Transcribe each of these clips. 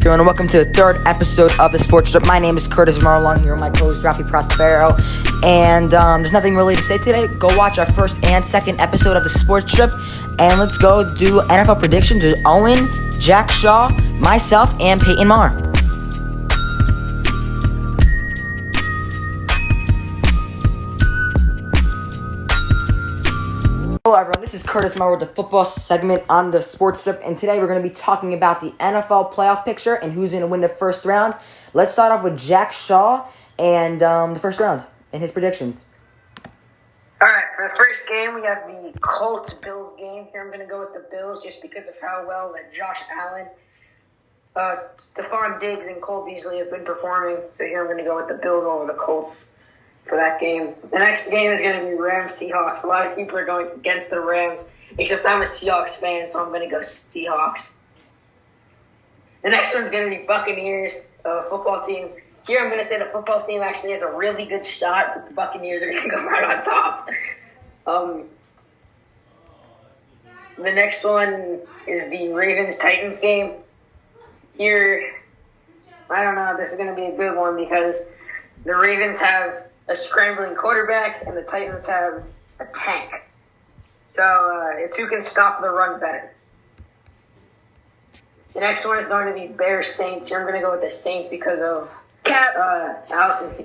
Everyone, welcome to the third episode of the Sports Strip. My name is Curtis Marlon here with my co-host Rafi Prospero, and there's nothing really to say today. Go watch our first and second episode of the Sports Strip, and let's go do NFL predictions with Owen, Jack Shaw, myself, and Peyton Marr. Hello everyone, this is Curtis Marr with the football segment on the Sports Strip, and today we're going to be talking about the NFL playoff picture and who's going to win the first round. Let's start off with Jack Shaw and the first round and his predictions. All right, for the first game, we have the Colts-Bills game. Here I'm going to go with the Bills just because of how well that Josh Allen, Stephon Diggs, and Cole Beasley have been performing. So here I'm going to go with the Bills over the Colts for that game. The next game is going to be Rams-Seahawks. A lot of people are going against the Rams, except I'm a Seahawks fan, so I'm going to go Seahawks. The next one's going to be Buccaneers football team. Here I'm going to say the football team actually has a really good shot, but the Buccaneers are going to go right on top. The next one is the Ravens-Titans game. Here, I don't know, this is going to be a good one because the Ravens have a scrambling quarterback, and the Titans have a tank. So it's who can stop the run better. The next one is going to be Bears-Saints. Here I'm going to go with the Saints because of Alvin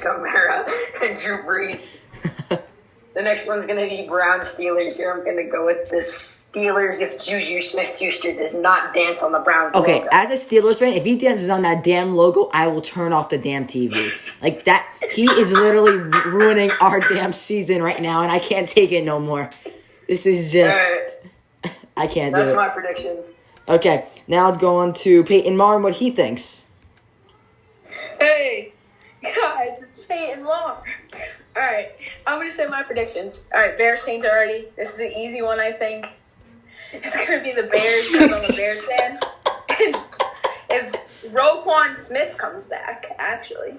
Kamara and Drew Brees. The next one's going to be Browns-Steelers. Here I'm going to go with the Steelers if Juju Smith-Schuster does not dance on the Browns Okay, logo. as a Steelers fan, if he dances on that damn logo, I will turn off the damn TV. Like that, he is literally ruining our damn season right now, and I can't take it no more. This is just, I can't do it. That's my predictions. Okay, now let's go on to Peyton Marr and what he thinks. Hey, guys, it's Peyton Marr. All right, I'm going to say my predictions. All right, Bears Saints already. This is an easy one, I think. It's going to be the Bears because I'm a Bears fan. If Roquan Smith comes back, actually.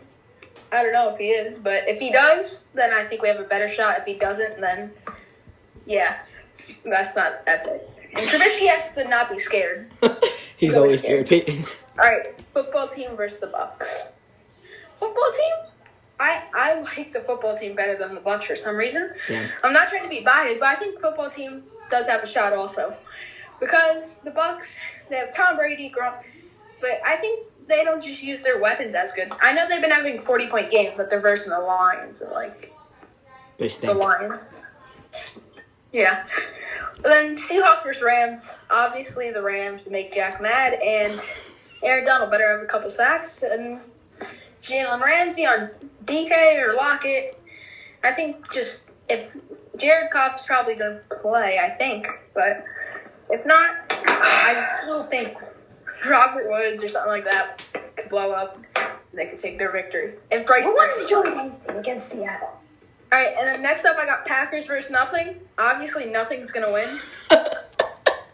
I don't know if he is, but if he does, then I think we have a better shot. If he doesn't, then, yeah, that's not epic. And Trubisky has to not be scared. He's always scared, Peyton. All right, football team versus the Bucks. Football team? I like the football team better than the Bucks for some reason. Damn. I'm not trying to be biased, but I think the football team does have a shot also. Because the Bucks, they have Tom Brady, Gronk, but I think they don't just use their weapons as good. I know they've been having 40-point games, but they're versing the Lions and They stink. the Lions. Yeah. But then Seahawks versus Rams. Obviously, the Rams make Jack mad, and Aaron Donald better have a couple sacks. And Jalen Ramsey on DK or Lockett. I think just if Jared Goff's probably going to play, I think. But if not, I still think Robert Woods or something like that could blow up. And they could take their victory. If Bryce Against Seattle. All right, and then next up, I got Packers versus nothing. Obviously, nothing's going to win.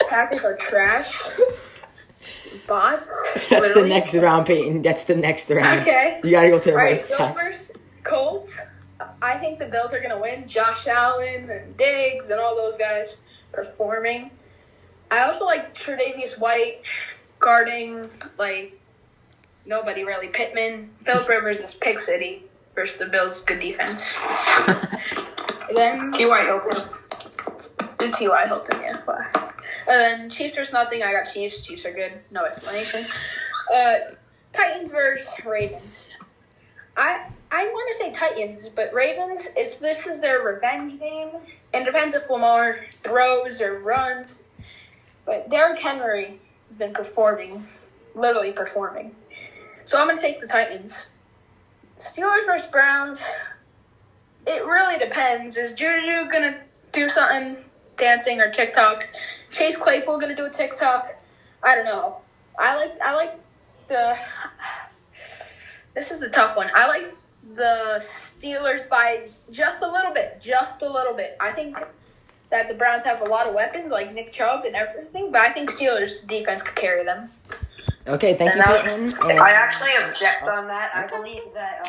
Packers are trash. Bots. That's literally. the next round, Peyton. That's the next round. Okay. You gotta go to the All right right, Bills side. versus Colts. I think the Bills are going to win. Josh Allen and Diggs and all those guys performing. I also like Tre'Davious White guarding, nobody really. Pittman. Philip Rivers is Pick City versus the Bills' good defense. And then T.Y. Hilton. T.Y. Hilton, yeah. And then Chiefs versus nothing. I got Chiefs. Chiefs are good. No explanation. Titans versus Ravens. I want to say Titans, but Ravens, this is their revenge game. And it depends if Lamar throws or runs. But Derrick Henry has been performing. Literally performing. So I'm going to take the Titans. Steelers versus Browns. It really depends. Is Juju going to do something, dancing or TikTok? Chase Claypool going to do a TikTok? I don't know. I like the... This is a tough one. I like the Steelers by just a little bit. Just a little bit. I think that the Browns have a lot of weapons, like Nick Chubb and everything, but I think Steelers' defense could carry them. Okay, thank you, Peyton. I actually object on that. I believe that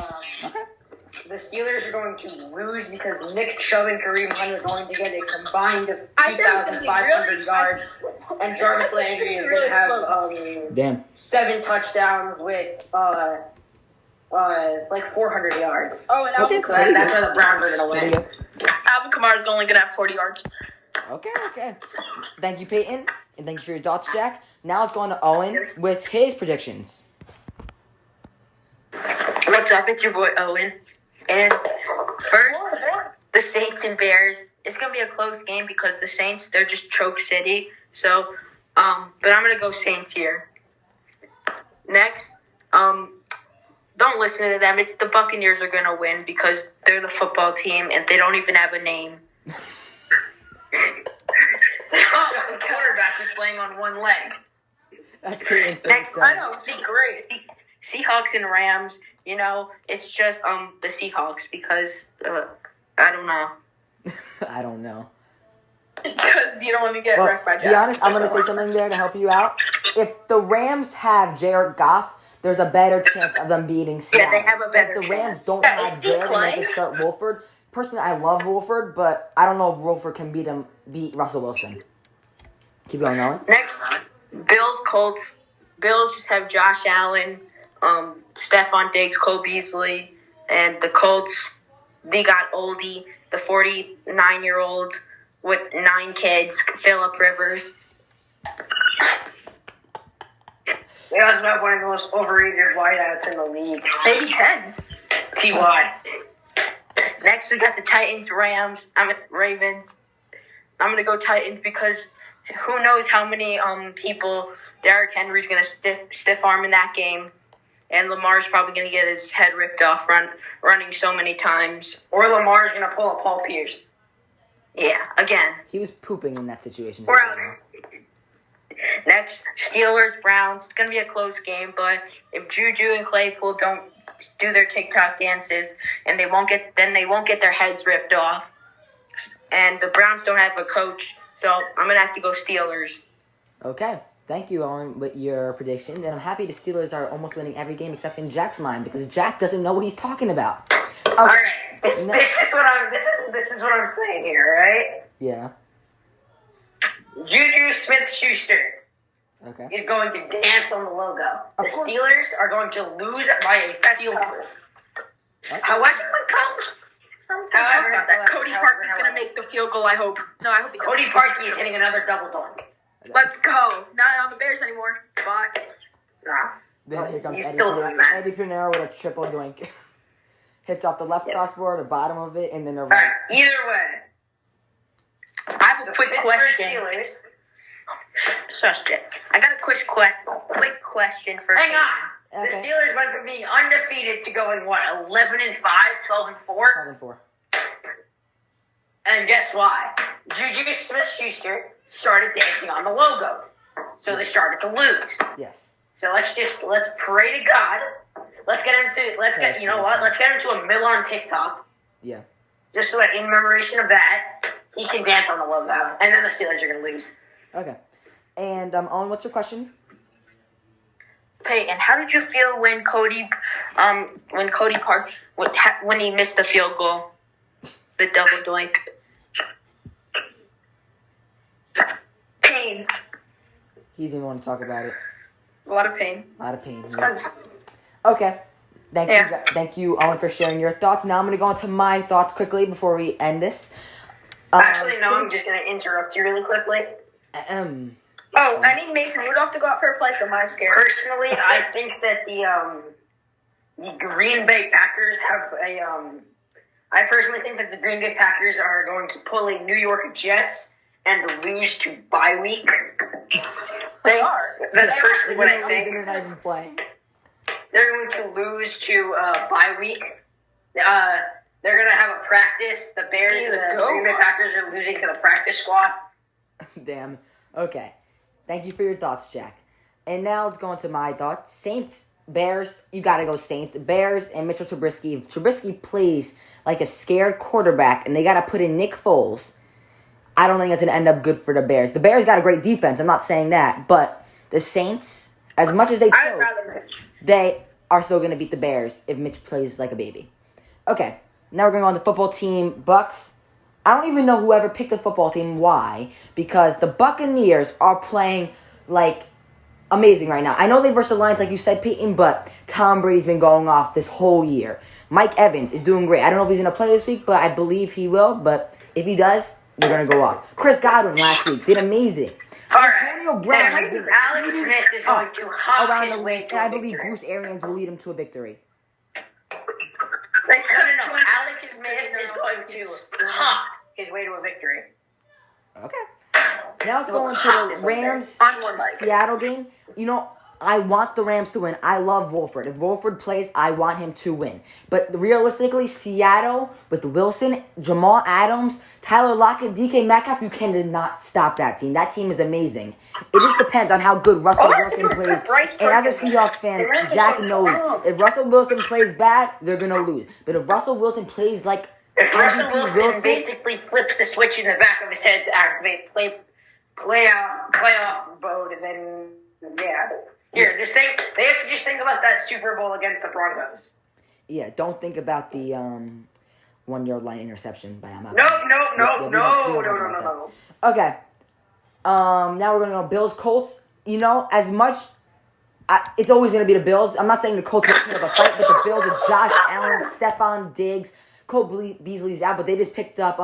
The Steelers are going to lose because Nick Chubb and Kareem Hunt are going to get a combined of I said it was gonna be 2,500 really- yards, and Jarvis Landry is going to have Damn. 7 touchdowns with like 400 yards. Oh, and Alvin So that's why the Browns are going Pretty to win. good. Alvin Kamara's only gonna have 40 yards. Okay. Thank you, Peyton, and thank you for your thoughts, Jack. Now it's going to Owen with his predictions. What's up? It's your boy Owen. And first, the Saints and Bears. It's gonna be a close game because the Saints, they're just choke city. So, but I'm gonna go Saints here. Next, don't listen to them. It's the Buccaneers are gonna win because they're the football team and they don't even have a name. The quarterback is playing on one leg. That's Peyton's Next, I know, it's great. Seahawks and Rams. You know, it's just the Seahawks because I don't know. I don't know. Because you don't want to get Well, wrecked by Jack. be honest, I'm going to say something there to help you out. If the Rams have Jared Goff, there's a better chance of them beating Seattle. they have a better If the Rams chance. don't Yeah, have is he Jared and they have to playing? start Wolford, personally, I love Wolford, but I don't know if Wolford can beat Russell Wilson. Keep going, Owen. Next, Bills, Colts. Bills just have Josh Allen, Stephon Diggs, Cole Beasley, and the Colts, they got Oldie, the 49-year-old with 9 kids, Phillip Rivers. They also have one of the most overrated wideouts in the league. Maybe 10. T.Y. Next, we got the Titans, Ravens. I'm going to go Titans because who knows how many people Derrick Henry's going to stiff arm in that game. And Lamar's probably going to get his head ripped off running so many times. Or Lamar's going to pull a Paul Pierce. Yeah, again. He was pooping in that situation. We're out. Next, Steelers, Browns. It's going to be a close game, but if Juju and Claypool don't do their TikTok dances, and they won't get their heads ripped off. And the Browns don't have a coach, so I'm going to have to go Steelers. Okay. Thank you, Owen, with your predictions. And I'm happy the Steelers are almost winning every game except in Jack's mind because Jack doesn't know what he's talking about. Okay. All right, this is what I'm saying here, right? Yeah. Juju Smith-Schuster Okay. is going to dance on the logo. Of The course. Steelers are going to lose by a field goal. However, Cody Parkey's going to make the field goal, I hope. No, I hope he doesn't. Cody Parkey is hitting another double dunk. Let's go. Not on the Bears anymore. But Nah. Then here comes He's Eddie still Pinero, doing that. Eddie Pinero with a triple doink. Hits off the left crossbar, the bottom of it, and then the All right. right. Either way, I have a quick Pittsburgh question. Steelers. Shush it. I got a quick question for Hang you. on. Okay. The Steelers went from being undefeated to going, what, 11-5, 12-4? 5-4. And guess why? Juju Smith-Schuster started dancing on the logo. So they started to lose. Yes. So let's pray to God. Let's get into a mill on TikTok. Yeah. Just so that in commemoration of that, he can dance on the logo. And then the Steelers are going to lose. Okay. And Owen, what's your question? Peyton, how did you feel when Cody Park when he missed the field goal, the double doink? Pain. He doesn't even want to talk about it. a lot of pain. A lot of pain. Yeah. Okay. Thank you, Owen, for sharing your thoughts. Now I'm going to go into my thoughts quickly before we end this. Actually, no, I'm just going to interrupt you really quickly. Oh, I need Mason Rudolph to go out for a play, so I'm scared. Personally, I think that the Green Bay Packers have I personally think that the Green Bay Packers are going to pull a New York Jets and lose to bye week. They are. That's personally what I They're think. not even playing. They're going to lose to bye week. They're going to have a practice. The Be the Green Bay Go-Go's. Packers are losing to the practice squad. Damn. Okay. Thank you for your thoughts, Jack. And now let's go into my thoughts. Saints, Bears, you gotta go Saints. Bears and Mitchell Trubisky. If Trubisky plays like a scared quarterback and they gotta put in Nick Foles, I don't think it's gonna end up good for the Bears. The Bears got a great defense, I'm not saying that. But the Saints, as much as they I'd choke, rather Mitch. they are still gonna beat the Bears if Mitch plays like a baby. Okay, now we're going to go on the football team, Bucks. I don't even know whoever picked the football team. Why? Because the Buccaneers are playing, like, amazing right now. I know they versus the Lions, like you said, Peyton, but Tom Brady's been going off this whole year. Mike Evans is doing great. I don't know if he's going to play this week, but I believe he will. But if he does, they're going to go off. Chris Godwin last week did amazing. All right. Antonio Brown has been Alex Smith is going to hop around his the way league, to and I a believe victory. Bruce Arians will lead him to a victory. No. Alex Smith is going to hop his way to a victory. Okay. Now let's go into the Rams Seattle game. You know, I want the Rams to win. I love Wolford. If Wolford plays, I want him to win. But realistically, Seattle with Wilson, Jamal Adams, Tyler Lockett, DK Metcalf, you cannot stop that team. That team is amazing. It just depends on how good Russell Wilson plays. And as a Seahawks fan, Jack knows if Russell Wilson plays bad, they're going to lose. But if Russell Wilson plays like If Russell MVP Wilson basically flips the switch in the back of his head to activate playoff mode, and then Here, just think. They have to just think about that Super Bowl against the Broncos. Yeah, don't think about the 1-yard line interception by Ahmad. No. Okay. Now we're gonna go Bills Colts. You know, as much it's always gonna be the Bills. I'm not saying the Colts will put up a fight, but the Bills are Josh Allen, Stephon Diggs, Cole Beasley's out, but they just picked up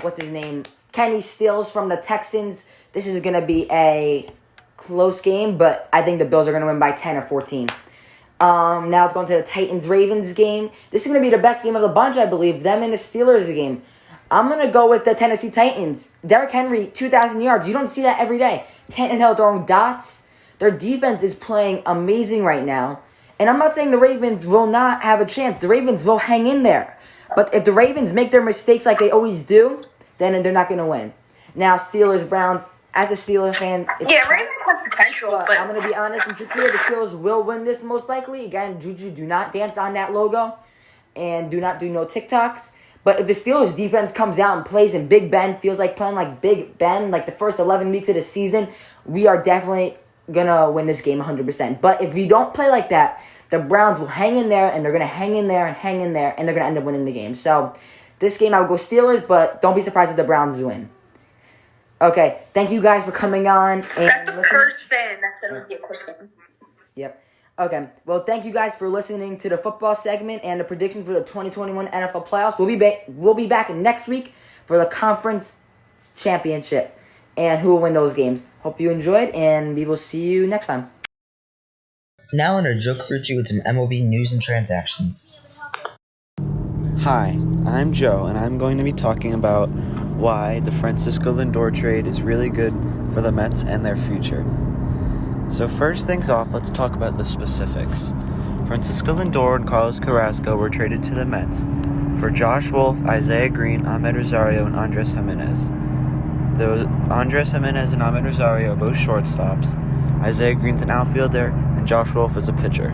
what's his name? Kenny Stills from the Texans. This is gonna be a close game, but I think the Bills are going to win by 10 or 14. Now it's going to the Titans-Ravens game. This is going to be the best game of the bunch, I believe. Them and the Steelers game. I'm going to go with the Tennessee Titans. Derrick Henry, 2,000 yards. You don't see that every day. Tannehill throwing dots. Their defense is playing amazing right now. And I'm not saying the Ravens will not have a chance. The Ravens will hang in there. But if the Ravens make their mistakes like they always do, then they're not going to win. Now, Steelers-Browns. As a Steelers fan, Ravens have potential, but I'm going to be honest and truthful. The Steelers will win this most likely. Again, Juju, do not dance on that logo, and do not do no TikToks. But if the Steelers defense comes out and plays and Big Ben feels like playing like Big Ben, like the first 11 weeks of the season, we are definitely going to win this game 100%. But if you don't play like that, the Browns will hang in there, and they're going to hang in there, and they're going to end up winning the game. So this game, I would go Steelers, but don't be surprised if the Browns win. Okay, thank you guys for coming on. that's the first fan that said it would be a close game. Yep. Okay, well, thank you guys for listening to the football segment and the predictions for the 2021 NFL playoffs. We'll be back next week for the conference championship and who will win those games. Hope you enjoyed, and we will see you next time. Now under Joe Carucci with some MLB news and transactions. Hi, I'm Joe, and I'm going to be talking about why the Francisco Lindor trade is really good for the Mets and their future. So first things off, let's talk about the specifics. Francisco Lindor and Carlos Carrasco were traded to the Mets for Josh Wolf, Isaiah Green, Ahmed Rosario, and Andres Jimenez. Andres Jimenez and Ahmed Rosario are both shortstops. Isaiah Green's an outfielder, and Josh Wolf is a pitcher.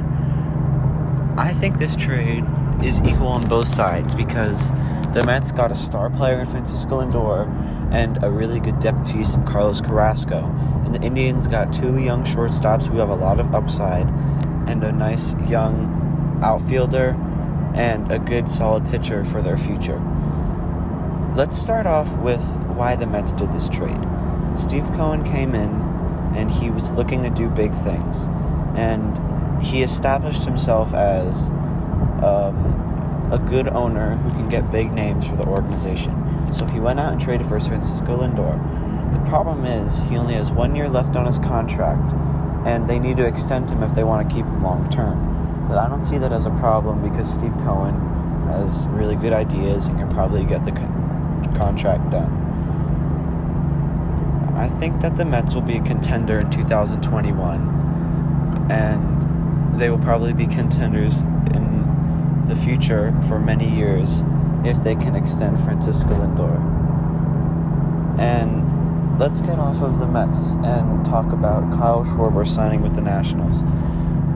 I think this trade is equal on both sides because the Mets got a star player in Francisco Lindor and a really good depth piece in Carlos Carrasco. And the Indians got two young shortstops who have a lot of upside and a nice young outfielder and a good solid pitcher for their future. Let's start off with why the Mets did this trade. Steve Cohen came in and he was looking to do big things. And he established himself as a good owner who can get big names for the organization. So he went out and traded for Francisco Lindor. The problem is he only has 1 year left on his contract, and they need to extend him if they want to keep him long term. But I don't see that as a problem because Steve Cohen has really good ideas and can probably get the contract done. I think that the Mets will be a contender in 2021, and they will probably be contenders in the future for many years if they can extend Francisco Lindor. And let's get off of the Mets and talk about Kyle Schwarber signing with the Nationals.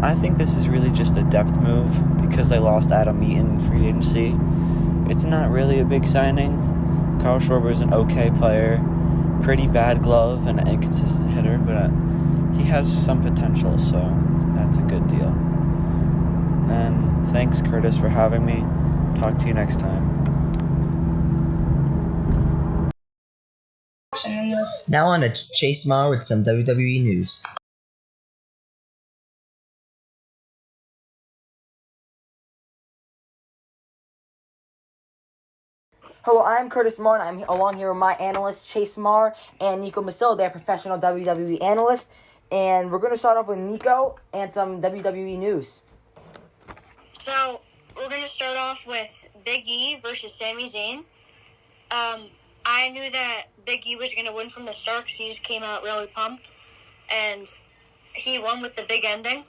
I think this is really just a depth move because they lost Adam Eaton in free agency. It's not really a big signing. Kyle Schwarber is an okay player, pretty bad glove and an inconsistent hitter, but he has some potential, so that's a good deal. And thanks, Curtis, for having me. Talk to you next time. Now on to Chase Maher with some WWE news. Hello, I'm Curtis Martin. I'm along here with my analysts, Chase Marr and Nico Masil. They're professional WWE analysts. And we're going to start off with Nico and some WWE news. So, we're going to start off with Big E versus Sami Zayn. I knew that Big E was going to win from the start because he just came out really pumped. And he won with the big ending.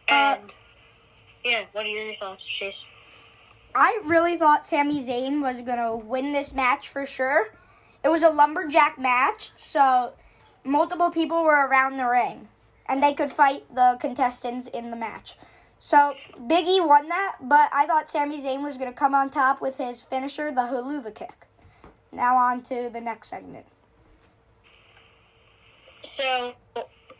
And, what are your thoughts, Chase? I really thought Sami Zayn was going to win this match for sure. It was a lumberjack match, so multiple people were around the ring, and they could fight the contestants in the match. So Big E won that, but I thought Sami Zayn was going to come on top with his finisher, the haluva kick. Now on to the next segment. So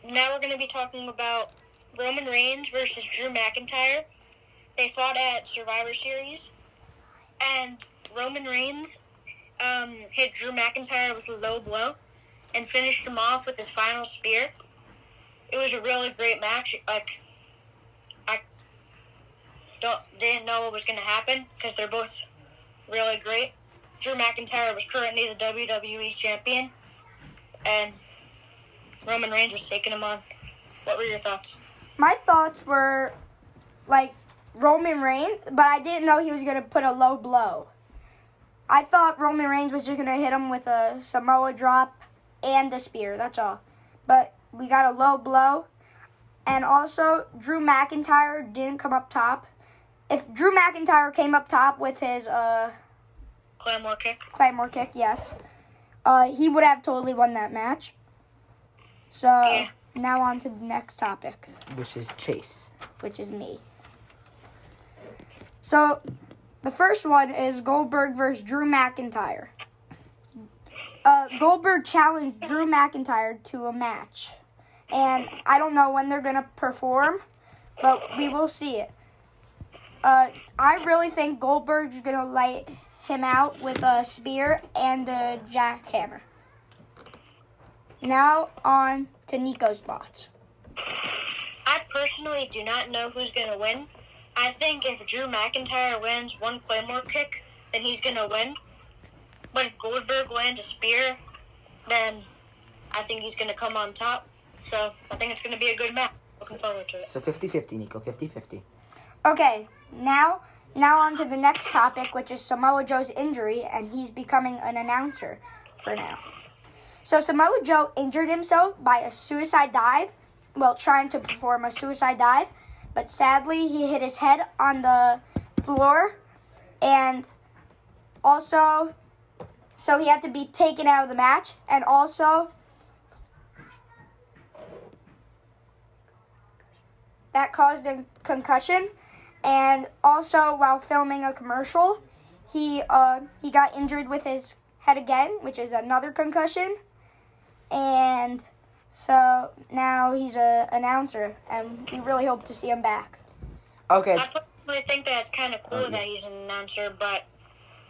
now we're going to be talking about Roman Reigns versus Drew McIntyre. They fought at Survivor Series, and Roman Reigns hit Drew McIntyre with a low blow and finished him off with his final spear. It was a really great match. I didn't know what was going to happen because they're both really great. Drew McIntyre was currently the WWE champion, and Roman Reigns was taking him on. What were your thoughts? My thoughts were Roman Reigns, but I didn't know he was going to put a low blow. I thought Roman Reigns was just going to hit him with a Samoa drop and a spear, that's all. But we got a low blow. And also, Drew McIntyre didn't come up top. If Drew McIntyre came up top with his Claymore kick, yes, he would have totally won that match. So, now on to the next topic. Which is Chase. Which is me. So, the first one is Goldberg versus Drew McIntyre. Goldberg challenged Drew McIntyre to a match. And I don't know when they're going to perform, but we will see it. I really think Goldberg's going to light him out with a spear and a jackhammer. Now on to Nico's thoughts. I personally do not know who's going to win. I think if Drew McIntyre wins one Claymore kick, then he's going to win. But if Goldberg lands a spear, then I think he's going to come on top. So I think it's going to be a good match. Looking forward to it. So 50-50, Nico, 50-50. Okay, now on to the next topic, which is Samoa Joe's injury, and he's becoming an announcer for now. So Samoa Joe injured himself by a suicide dive, trying to perform a suicide dive, but sadly he hit his head on the floor, and also, so he had to be taken out of the match, and also, that caused a concussion, and also while filming a commercial, he got injured with his head again, which is another concussion, and so now he's an announcer, and we really hope to see him back. Okay. I personally think that it's kind of cool that he's an announcer, but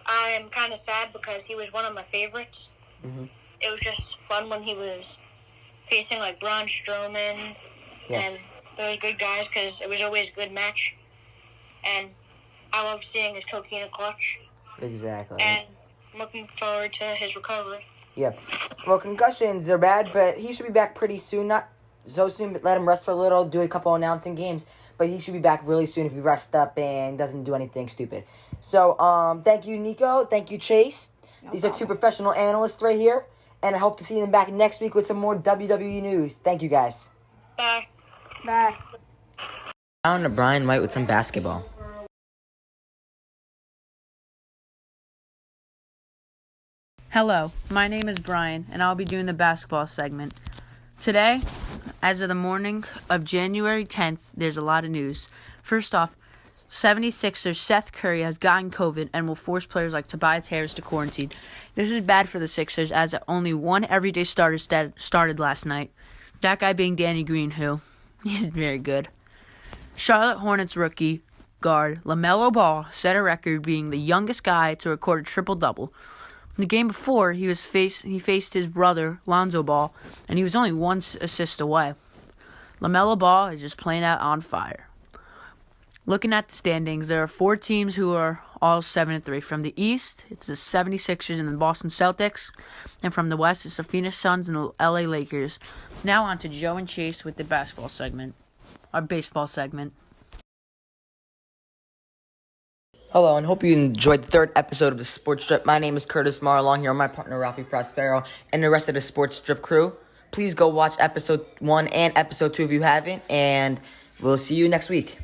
I'm kind of sad because he was one of my favorites. Mm-hmm. It was just fun when he was facing like Braun Strowman and those good guys because it was always a good match. And I love seeing his coquina clutch. Exactly. And I'm looking forward to his recovery. Yep. Well, concussions are bad, but he should be back pretty soon. Not so soon, but let him rest for a little, do a couple announcing games. But he should be back really soon if he rests up and doesn't do anything stupid. So, thank you, Nico. Thank you, Chase. These are two professional analysts right here. And I hope to see them back next week with some more WWE news. Thank you, guys. Bye. Bye. Down to Brian White with some basketball. Hello, my name is Brian, and I'll be doing the basketball segment. Today, as of the morning of January 10th, there's a lot of news. First off, 76ers Seth Curry has gotten COVID and will force players like Tobias Harris to quarantine. This is bad for the Sixers as only one everyday starter started last night. That guy being Danny Green, who he's very good. Charlotte Hornets rookie guard LaMelo Ball set a record being the youngest guy to record a triple-double. In the game before, he faced his brother, Lonzo Ball, and he was only one assist away. LaMelo Ball is just plain out on fire. Looking at the standings, there are 4 teams who are all 7-3. From the East, it's the 76ers and the Boston Celtics. And from the West, it's the Phoenix Suns and the LA Lakers. Now on to Joe and Chase with the baseball segment. Our baseball segment. Hello, and hope you enjoyed the 3rd episode of the Sports Strip. My name is Curtis Marr, along here with my partner Ralphie Prospero and the rest of the Sports Strip crew. Please go watch episode 1 and episode 2 if you haven't, and we'll see you next week.